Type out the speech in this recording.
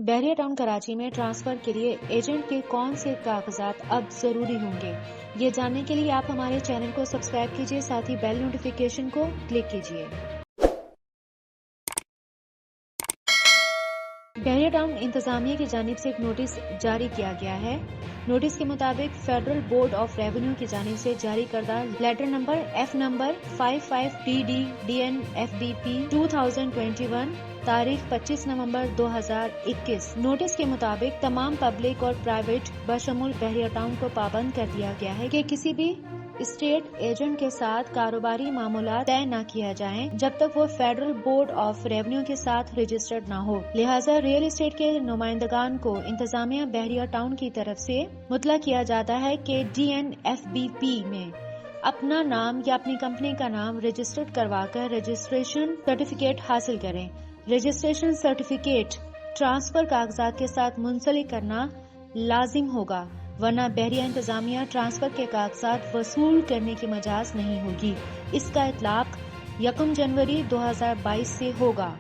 بحریہ ٹاؤن کراچی میں ٹرانسفر کے لیے ایجنٹ کے کون سے کاغذات اب ضروری ہوں گے، یہ جاننے کے لیے آپ ہمارے چینل کو سبسکرائب کیجیے، ساتھ ہی بیل نوٹیفیکیشن کو کلک کیجیے۔ بحریہ ٹاؤن انتظامیہ کی جانب سے ایک نوٹس جاری کیا گیا ہے۔ نوٹس کے مطابق فیڈرل بورڈ آف ریونیو کی جانب سے جاری کردہ letter number F number 55DD-DN-FBP 2021 تاریخ 25 نومبر 2021 نوٹس کے مطابق تمام پبلک اور پرائیویٹ بشمول بحریہ ٹاؤن کو پابند کر دیا گیا ہے کہ کسی بھی اسٹیٹ ایجنٹ کے ساتھ کاروباری معاملات طے نہ کیا جائیں جب تک وہ فیڈرل بورڈ آف ریونیو کے ساتھ رجسٹرڈ نہ ہو۔ لہٰذا ریئل اسٹیٹ کے نمائندگان کو انتظامیہ بحریہ ٹاؤن کی طرف سے مطلع کیا جاتا ہے کہ DN-FBP میں اپنا نام یا اپنی کمپنی کا نام رجسٹرڈ کروا کر رجسٹریشن سرٹیفکیٹ حاصل کریں۔ رجسٹریشن سرٹیفکیٹ ٹرانسفر کاغذات کے ساتھ منسلک کرنا لازم ہوگا، ورنہ بحریہ انتظامیہ ٹرانسفر کے کاغذات وصول کرنے کی مجاز نہیں ہوگی۔ اس کا اطلاق 1 جنوری 2022 سے ہوگا۔